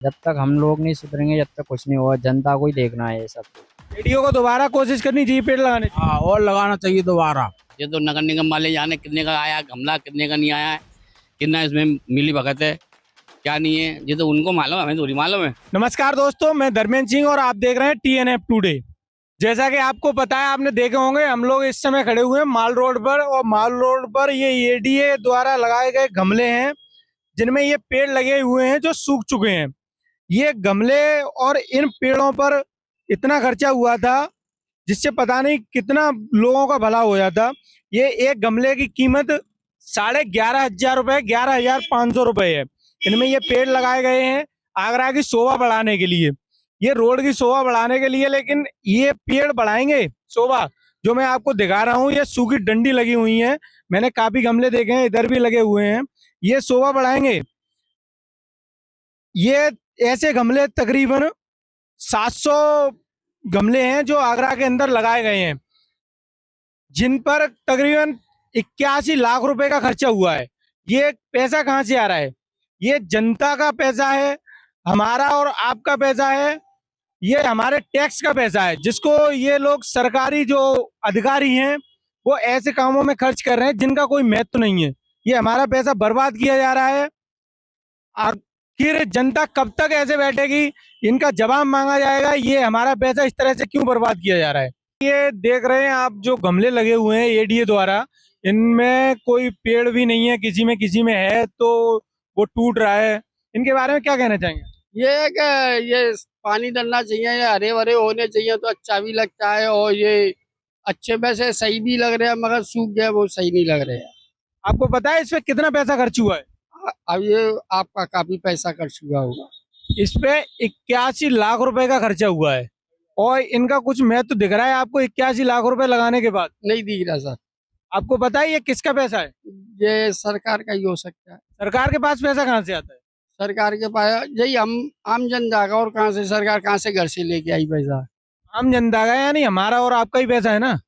जब तक हम लोग नहीं सुधरेंगे जब तक कुछ नहीं होगा। जनता को ही देखना है ये सब। रेडियो को दोबारा कोशिश करनी चाहिए पेड़ लगाने की। हाँ, और लगाना चाहिए दोबारा। ये तो नगर निगम वाले जाने कितने का आया गमला, कितने का नहीं आया है, कितना इसमें मिली भगत है, क्या नहीं है, ये तो उनको मालूम है, हमें थोड़ी मालूम है। नमस्कार दोस्तों, मैं धर्मेंद्र सिंह और आप देख रहे हैं TNF टुडे। जैसा कि आपको पता है, आपने देखे होंगे, हम लोग इस समय खड़े हुए हैं माल रोड पर, और माल रोड पर ये ADA द्वारा लगाए गए गमले हैं जिनमें ये पेड़ लगे हुए हैं जो सूख चुके हैं। ये गमले और इन पेड़ों पर इतना खर्चा हुआ था जिससे पता नहीं कितना लोगों का भला हो जाता। ये एक गमले की कीमत 11,500 रुपए, 11,500 रुपए है। इनमें ये पेड़ लगाए गए हैं आगरा की शोभा बढ़ाने के लिए, ये रोड की शोभा बढ़ाने के लिए। लेकिन ये पेड़ बढ़ाएंगे शोभा? जो मैं आपको दिखा रहा हूँ, ये सूखी डंडी लगी हुई है। मैंने काफी गमले देखे हैं, इधर भी लगे हुए हैं। ये शोभा बढ़ाएंगे? ये ऐसे गमले तकरीबन 700 गमले हैं जो आगरा के अंदर लगाए गए हैं, जिन पर तकरीबन 81 लाख रुपए का खर्चा हुआ है। ये पैसा कहाँ से आ रहा है? ये जनता का पैसा है, हमारा और आपका पैसा है, ये हमारे टैक्स का पैसा है, जिसको ये लोग सरकारी जो अधिकारी हैं वो ऐसे कामों में खर्च कर रहे हैं जिनका कोई महत्व नहीं है। ये हमारा पैसा बर्बाद किया जा रहा है। आखिर जनता कब तक ऐसे बैठेगी? इनका जवाब मांगा जाएगा, ये हमारा पैसा इस तरह से क्यों बर्बाद किया जा रहा है। ये देख रहे हैं आप जो गमले लगे हुए हैं ADA द्वारा, इनमें कोई पेड़ भी नहीं है, किसी में है तो वो टूट रहा है। इनके बारे में क्या कहना चाहेंगे? ये है कि ये पानी डलना चाहिए, ये हरे भरे होने चाहिए तो अच्छा भी लगता है, और ये अच्छे वैसे सही भी लग रहे हैं, मगर सूख गए वो सही नहीं लग रहे हैं। आपको पता है इस पे कितना पैसा खर्च हुआ है? अब ये आपका काफी पैसा खर्च हुआ होगा। इस पे 81 लाख रुपए का खर्चा हुआ है, और इनका कुछ महत्व दिख रहा है आपको 81 लाख रुपए लगाने के बाद? नहीं दिख रहा सर। आपको पता है ये किसका पैसा है? ये सरकार का ही हो सकता है। सरकार के पास पैसा कहाँ से आता है? सरकार के पास यही हम आम जनता का, और कहाँ से सरकार कहाँ से घर से लेके आई पैसा? आम जनता का, यानी हमारा और आपका ही पैसा है ना।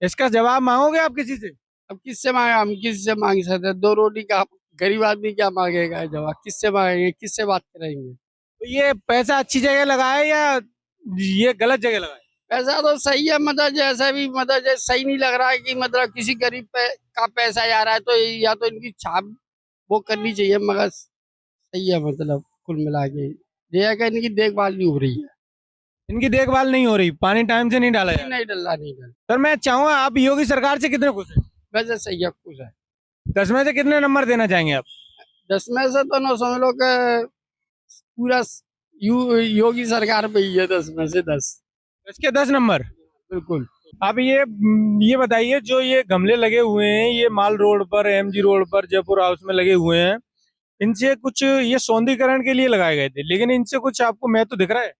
इसका जवाब मांगोगे आप किसी से? अब किससे मांगे? हम किससे मांग सकते हैं? दो रोटी का गरीब आदमी क्या मांगेगा जवाब? किससे मांगेंगे, किससे बात करेंगे? तो ये पैसा अच्छी जगह लगाए या ये गलत जगह लगाए? पैसा तो सही है, मतलब जैसा भी, मतलब जैसे सही नहीं लग रहा है कि मतलब किसी गरीब का पैसा जा रहा है, तो या तो इनकी छाप वो करनी चाहिए, मगर सही है, मतलब कुल मिला के ये है कि इनकी देखभाल नहीं हो रही है। इनकी देखभाल नहीं हो रही, पानी टाइम से नहीं डाला जा रहा। नहीं डल रहा, नहीं डल। सर मैं चाहूंगा, आप योगी सरकार से कितने खुश हैं? वैसे सही है, कुछ है। 10 में से कितने नंबर देना चाहेंगे आप? 10 में से तो ना समझ लो कि पूरा योगी सरकार पे ही है, 10 में से 10। 10 के 10 नंबर। बिल्कुल। आप ये बताइए, जो ये गमले लगे हुए हैं ये माल रोड पर, MG रोड पर, जयपुर हाउस में लगे हुए हैं, इनसे कुछ ये सौंदर्यीकरण के लिए लगाए गए थे, लेकिन इनसे कुछ आपको महत्व दिख रहा है?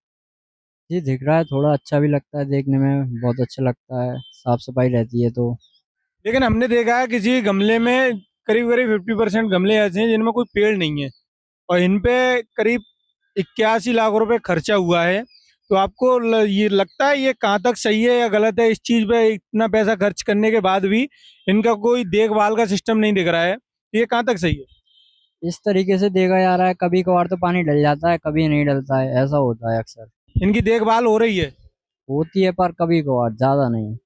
जी दिख रहा है, थोड़ा अच्छा भी लगता है, देखने में बहुत अच्छा लगता है, साफ सफाई रहती है तो। लेकिन हमने देखा है किसी गमले में करीब करीब 50% गमले ऐसे हैं जिनमें कोई पेड़ नहीं है, और इन पे करीब 81 लाख रुपए खर्चा हुआ है। तो आपको ये लगता है ये कहाँ तक सही है या गलत है? इस चीज पे इतना पैसा खर्च करने के बाद भी इनका कोई देखभाल का सिस्टम नहीं दिख रहा है, ये कहाँ तक सही है? इस तरीके से देखा जा रहा है, कभी कभार तो पानी डल जाता है, कभी नहीं डलता है, ऐसा होता है अक्सर। इनकी देखभाल हो रही है? होती है पर कभी कभार, ज्यादा नहीं।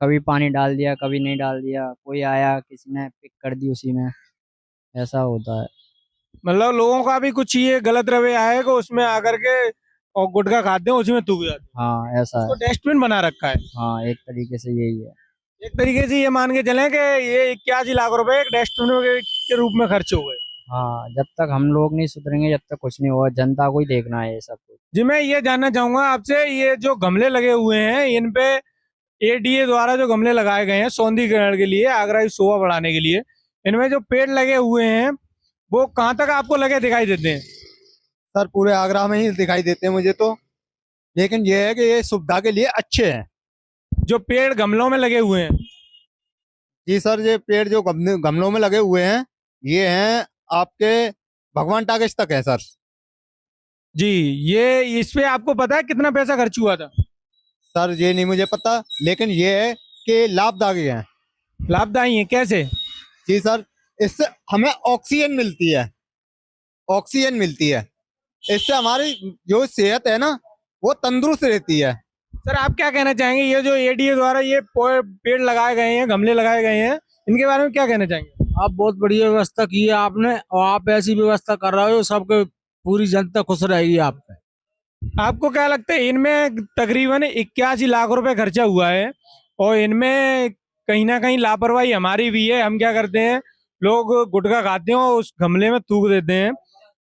कभी पानी डाल दिया, कभी नहीं डाल दिया, कोई आया किसी ने पिक कर दी उसी में, ऐसा होता है। मतलब लोगों का भी कुछ ये गलत रवैया आएगा उसमें आकर के, और गुटखा खाते हैं उसी में थूक जाते हैं। हाँ ऐसा उसको है। डस्टबिन बना रखा है। हाँ एक तरीके से यही है। एक तरीके से ये मान के चलें कि ये 81 लाख रुपए एक डस्टबिन के रूप में खर्च हो गए। हाँ जब तक हम लोग नहीं सुधरेंगे जब तक कुछ नहीं होगा। जनता को ही देखना है ये सब कुछ। जी मैं ये जानना चाहूंगा आपसे, ये जो गमले लगे हुए हैं इन पे ADA द्वारा जो गमले लगाए गए हैं सौंदर्यीकरण के लिए, आगरा की शोभा बढ़ाने के लिए, इनमें जो पेड़ लगे हुए हैं वो कहाँ तक आपको लगे दिखाई देते हैं? सर पूरे आगरा में ही दिखाई देते हैं मुझे तो, लेकिन ये है कि ये सुविधा के लिए अच्छे हैं। जो पेड़ गमलों में लगे हुए हैं? जी सर, ये पेड़ जो गमलों में लगे हुए हैं ये हैं आपके भगवान टाकिस तक है सर। जी, ये इस पे आपको पता है कितना पैसा खर्च हुआ था? सर ये नहीं मुझे पता, लेकिन ये है कि लाभदायक हैं। लाभदायी है कैसे? जी सर, इससे हमें ऑक्सीजन मिलती है, ऑक्सीजन मिलती है। इससे हमारी जो सेहत है ना वो तंदुरुस्त रहती है। सर आप क्या कहना चाहेंगे, ये जो एडीए द्वारा ये पेड़ लगाए गए हैं, गमले लगाए गए हैं, इनके बारे में क्या कहना चाहेंगे? आप बहुत बढ़िया व्यवस्था की है आपने, और आप ऐसी व्यवस्था कर रहे हो सबके, पूरी जनता खुश रहेगी आप पे। आपको क्या लगता है, इनमें तकरीबन 81 लाख रुपए खर्चा हुआ है और इनमें कहीं ना कहीं लापरवाही हमारी भी है। हम क्या करते हैं, लोग गुटखा खाते हैं और उस गमले में थूक देते हैं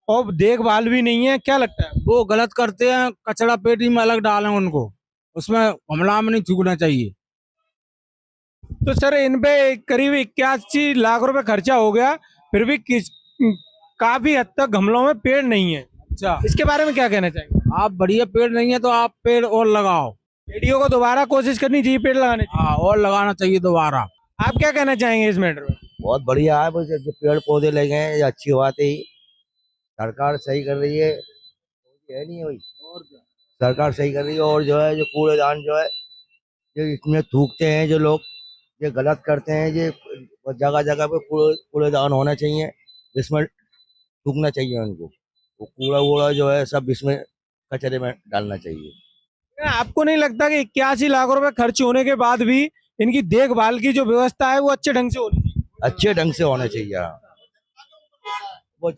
और देखभाल भी नहीं है। क्या लगता है? वो गलत करते हैं, कचरा पेटी में अलग डालें उनको, उसमें गमला में नहीं थूकना चाहिए। तो सर इन पे करीब 81 लाख रुपए खर्चा हो गया, फिर भी काफी हद तक गमलों में पेड़ नहीं है। अच्छा, इसके बारे में क्या कहना चाहेंगे? आप बढ़िया पेड़ नहीं है तो आप पेड़ और लगाओ। पेड़ियों को दोबारा कोशिश करनी चाहिए पेड़ लगाने की। हाँ, और लगाना चाहिए दोबारा। आप क्या कहना चाहेंगे इस मैटर में? बहुत बढ़िया है, बस जो पेड़ पौधे लगे हैं ये अच्छी बात है। सरकार सही कर रही है नहीं भाई, और क्या सरकार सही कर रही है। और जो है जो कूड़ेदान जो है जो इसमें थूकते हैं जो लोग, ये गलत करते हैं। ये जगह जगह पे कूड़ेदान होना चाहिए, इसमें थूकना चाहिए उनको। वो कूड़ा वूड़ा जो है सब इसमें कचरे में डालना चाहिए। आपको नहीं लगता कि 81 लाख रुपए खर्च होने के बाद भी इनकी देखभाल की जो व्यवस्था है वो अच्छे ढंग से होनी चाहिए? अच्छे ढंग से होना चाहिए। हाँ। वो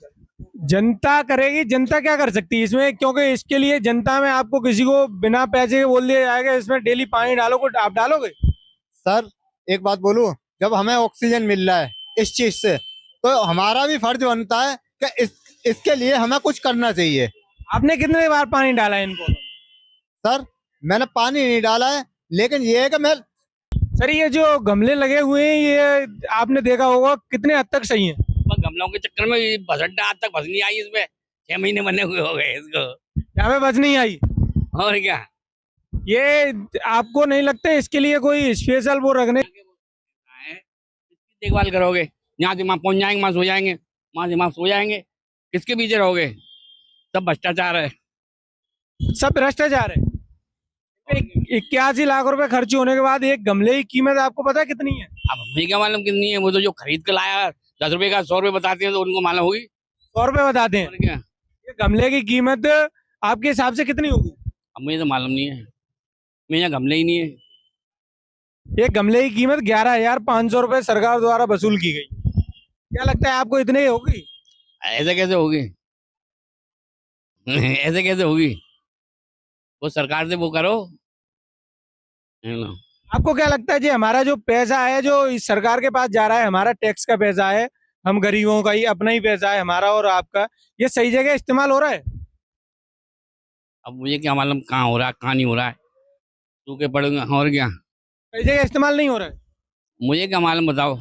जनता करेगी, जनता क्या कर सकती है इसमें? क्योंकि इसके लिए जनता में आपको किसी को बिना पैसे के बोल दिया जाएगा इसमें डेली पानी डालो, को आप डालोगे? सर एक बात बोलूं, जब हमें ऑक्सीजन मिल रहा है इस चीज से तो हमारा भी फर्ज बनता है कि इसके लिए हमें कुछ करना चाहिए। आपने कितने बार पानी डाला है इनको? सर मैंने पानी नहीं डाला है, लेकिन ये है कि मैं सर ये जो गमले लगे हुए हैं ये आपने देखा होगा कितने हद तक सही है? गमलों के चक्कर में ये भसड्डा आज तक बस नहीं आई इसमें, 6 महीने बने हुए हो गए इसको। यहाँ पे बच नहीं आई? और क्या, ये आपको नहीं लगता इसके लिए कोई स्पेशल वो रखने? किसकी देखभाल करोगे? यहाँ से वहाँ पहुंच जाएंगे, वहां सो जाएंगे, वहां से वहां सो जाएंगे, किसके पीछे रहोगे? सब भ्रष्टाचार है, सब भ्रष्टाचार है। 81 लाख रुपए खर्च होने के बाद एक गमले की कीमत आपको पता है कितनी है? अब मुझे क्या मालूम कितनी है, वो तो जो खरीद के लाया 10 रुपए का 100 रुपए बताते हैं तो उनको मालूम होगी। 100 रुपए बताते हैं। और क्या, ये गमले की कीमत आपके हिसाब से कितनी होगी? अब मुझे तो मालूम नहीं है, मेरे यहाँ गमले ही नहीं है। एक गमले की कीमत 11,500 रुपए सरकार द्वारा वसूल की गई। क्या लगता है आपको इतने ही होगी? ऐसे कैसे होगी? ऐसे कैसे होगी? वो सरकार से वो करो, है ना। आपको क्या लगता है जी, हमारा जो पैसा है जो इस सरकार के पास जा रहा है, हमारा टैक्स का पैसा है, हम गरीबों का ही अपना ही पैसा है हमारा और आपका, ये सही जगह इस्तेमाल हो रहा है? अब मुझे क्या मालूम कहाँ हो रहा है कहाँ नहीं हो रहा है, तू के पढ़ूंगा। और क्या, सही जगह इस्तेमाल नहीं हो रहा है? मुझे क्या मालूम, बताओ।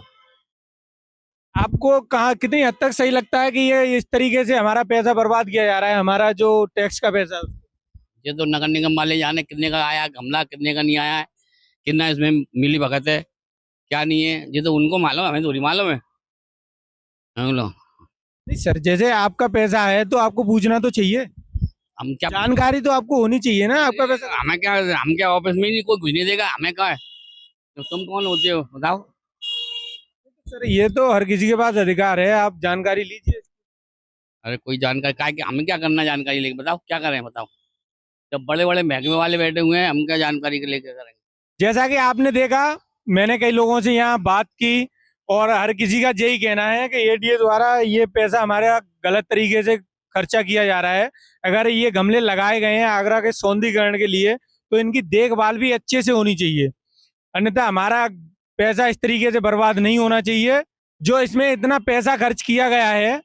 आपको कहाँ कितनी हद तक सही लगता है कि ये इस तरीके से हमारा पैसा बर्बाद किया जा रहा है, हमारा जो टैक्स का पैसा है? ये तो नगर निगम वाले जाने कितने का आया गमला, कितने का नहीं आया है, कितना इसमें मिली भगत है, क्या नहीं है, ये तो उनको मालूम है, हमें थोड़ी मालूम है। हम लोग नहीं सर, जैसे आपका पैसा है तो आपको पूछना तो चाहिए, हम क्या जानकारी तो आपको होनी चाहिए ना आपका पैसा। हमें क्या ऑफिस में नहीं कोई कुछ नहीं देगा, हमें क्या है? तो तुम कौन होते हो बताओ? सर ये तो हर किसी के पास अधिकार है, आप जानकारी लीजिए। अरे कोई जानकारी क्या, कि हमें क्या करना जानकारी लेके, बताओ क्या करें बताओ? जब बड़े बड़े महकमे वाले बैठे हुए हैं, हम क्या जानकारी के लेके करेंगे? जैसा कि आपने देखा, मैंने कई लोगों से यहाँ बात की और हर किसी का यही कहना है कि एडीए द्वारा ये पैसा हमारे गलत तरीके से खर्चा किया जा रहा है। अगर ये गमले लगाए गए हैं आगरा के सौंदर्यीकरण के लिए तो इनकी देखभाल भी अच्छे से होनी चाहिए, अन्यथा हमारा पैसा इस तरीके से बर्बाद नहीं होना चाहिए। जो इसमें इतना पैसा खर्च किया गया है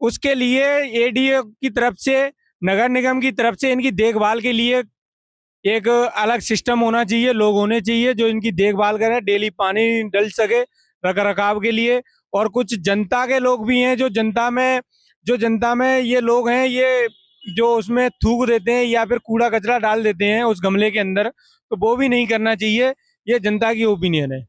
उसके लिए एडीए की तरफ से, नगर निगम की तरफ से इनकी देखभाल के लिए एक अलग सिस्टम होना चाहिए, लोग होने चाहिए जो इनकी देखभाल करें, डेली पानी डल सके रख रखाव के लिए। और कुछ जनता के लोग भी हैं जो जनता में ये लोग हैं, ये जो उसमें थूक देते हैं या फिर कूड़ा कचरा डाल देते हैं उस गमले के अंदर, तो वो भी नहीं करना चाहिए। ये जनता की ओपिनियन है।